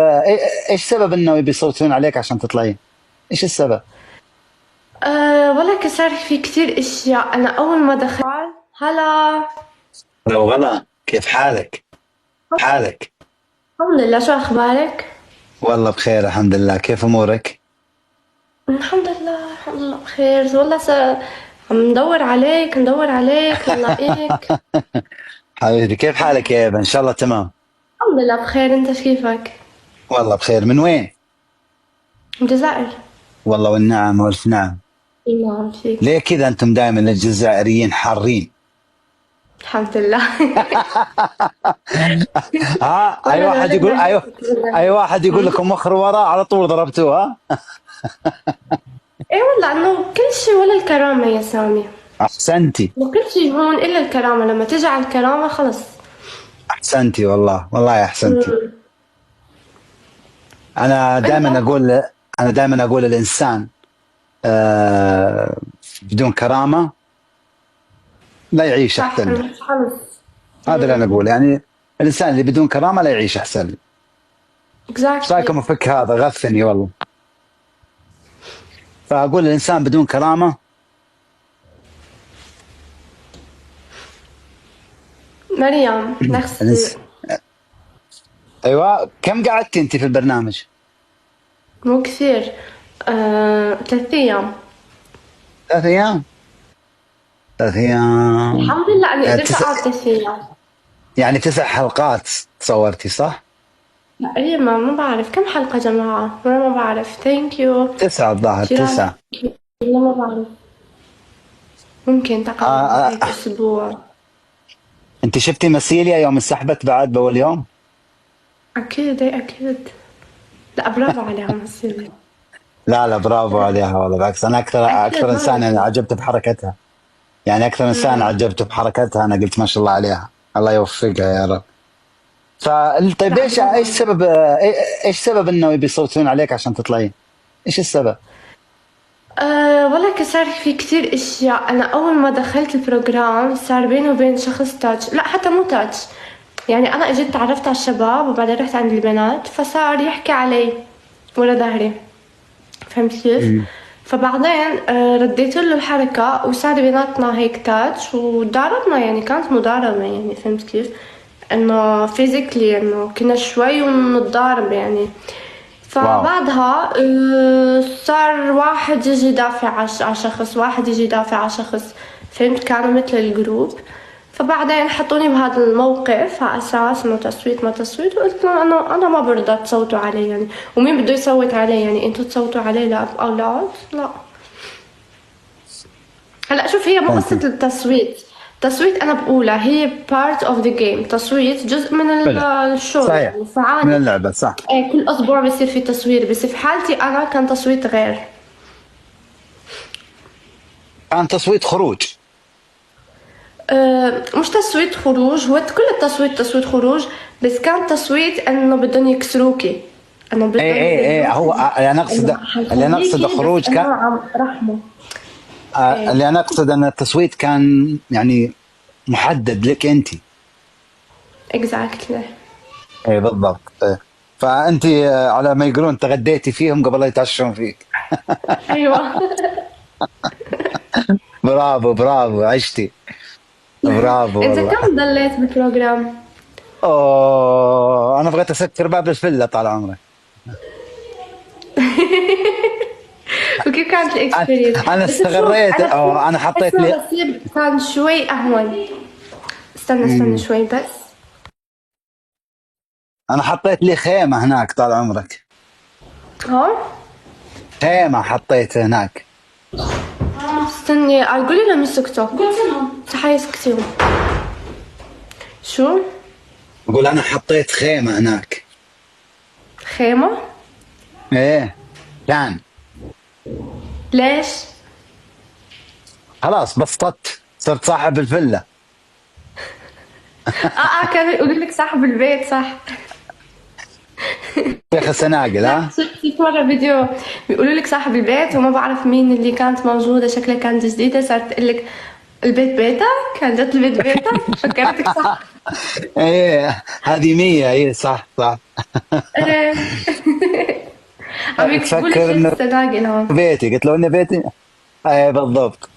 ايش سبب انه يبي يصوتون عليك عشان تطلعين؟ ايش السبب؟ والله صار في كتير اشياء. انا اول ما دخلت هلا. لو غلا، كيف حالك؟ حالك؟ الحمد لله، شو اخبارك؟ والله بخير الحمد لله، كيف امورك؟ الحمد لله الحمد لله بخير. والله عم ندور عليك ندور عليك نلاقيك. حبيبي كيف حالك يا ابا؟ ان شاء الله تمام. الحمد لله بخير، انت كيفك؟ والله بخير، من وين؟ من الجزائر. والله والنعم والف نعم. نعم فيك. ليه كذا انتم دائما الجزائريين حارين؟ الحمد لله. ها اي والله واحد الولد يقول، ما ايوه، اي واحد يقول أمم. لكم وخر ورا على طول ضربتوه. ها. ايه والله انه كل شيء ولا الكرامة يا سامي. احسنتي. وكل شيء هون الا الكرامة، لما تجي على الكرامة خلص. احسنتي والله، والله احسنتي. أمم. انا انت دائما اقول انا دائما اقول الانسان بدون كرامه لا يعيش صح، احسن لي. مش خلص. هذا اللي انا اقول، يعني الانسان اللي بدون كرامه لا يعيش احسن لي. ايش exactly. رايكم الفك هذا؟ غثني والله. فاقول الانسان بدون كرامه. مريم نفسي. الإنس... ايوه، كم قعدت انت في البرنامج؟ مو كثير. 3 أيام. 3 ايام. 3 ايام. الحمد لله أني يعني قدرت أقعد 3 أيام. يعني 9 حلقات صورتي صح؟ تقريبا ما بعرف كم حلقة جماعة، والله ما بعرف. ثانك يو. 9 الظاهر، شيرين. 9. والله ما بعرف. ممكن تقريبا آه هيك آه. أسبوع. انت شفتي مسيليا يوم انسحبت بعد باول يوم؟ أكيد إيه أكيد. لا برافو عليها مصيري. لا لا، برافو عليها والله، بالعكس انا أكيد اكثر ما انسان يعني بدي. عجبت بحركتها. يعني اكثر انسان عجبت بحركتها، انا قلت ما شاء الله عليها، الله يوفقها يا رب. طيب لا ايش برافو. سبب ايش سبب انه يبي يصوتون عليك عشان تطلعين؟ ايش السبب؟ والله صار في كتير اشياء. انا اول ما دخلت البروجرام صار بيني وبين شخص تاتش، لا حتى مو تاتش. يعني انا اجيت تعرفت على الشباب وبعدين رحت عند البنات، فصار يحكي علي ورا ظهري. فهمت كيف؟ مم. فبعدين رديت له الحركة وصار بيناتنا هيك تاتش وضاربنا، يعني كانت مضاربة، يعني فهمت كيف؟ انه فيزيكلي، انه كنا شوي ونتضارب يعني. واو. فبعدها صار واحد يجي يدافع على شخص، واحد يجي يدافع على شخص. فهمت؟ كانوا مثل الجروب. فبعدين حطوني بهذا الموقف على اساس انه تصويت ما تصويت، وقلت لهم انا ما برضى تصوتوا علي يعني. ومين بده يصوت علي يعني؟ انتوا تصوتوا علي لا اولاد لا. هلا شوف، هي مو قصة فهمتي. التصويت. تصويت انا بقولها هي part of the game. تصويت جزء من حلو. الشو صحيح. يعني، من فعادي. اللعبه صح. ايه كل اسبوع بصير في تصوير، بس في حالتي انا كان تصويت غير. كان تصويت خروج. مش تصويت خروج، هو كل التصويت تصويت خروج. بس كان تصويت انه بدهم يكسروكي، انه اي بدهم اي اي، هو يهزموكي. اللي انا انه اقصده، اللي انا اقصده حيخليكي بس خروج انه كان، عم رحمه. ايه اللي انا اقصد ان التصويت كان يعني محدد لك انت. exactly. اي بالضبط. إيه. فانت على ما يقولون تغديتي فيهم قبل لا يتعشون فيك. ايوه. برافو برافو، عشتي. برافو انت والله. كم ضليت بالبروجرام؟ اوه، انا بغيت اسكر باب الفله طال عمرك. وكيف كانت انا الاكسبيرينس؟ أنا بس شوف استغريت، انا في انا حطيت اسمه لي. بصير كان شوي اهون. استنى مم. شوي بس. انا حطيت لي خيمه هناك طال عمرك. ها. خيمه حطيت هناك. استني قولي لهم يسكتوا. قلت لهم صح يسكتوا. شو؟ بقول انا حطيت خيمه هناك. خيمة؟ ايه كان. ليش؟ خلاص بسطت، صرت صاحب الفله. كانوا يقولوا لك صاحب البيت صح. شيخ السناقل لا ها. شفت مرة فيديو بيقولوا لك صاحب البيت وما بعرف مين اللي كانت موجودة، شكلها كانت جديدة، صارت تقول لك البيت بيتك؟ كان جت البيت بيتك؟ فكرتك صح. ايه هذه 100، ايه صح صح. ايه. عم يكتبوا لي تفكر شيخ انه السناقل هون. بيتي، قلت له انه بيتي. ايه بالضبط.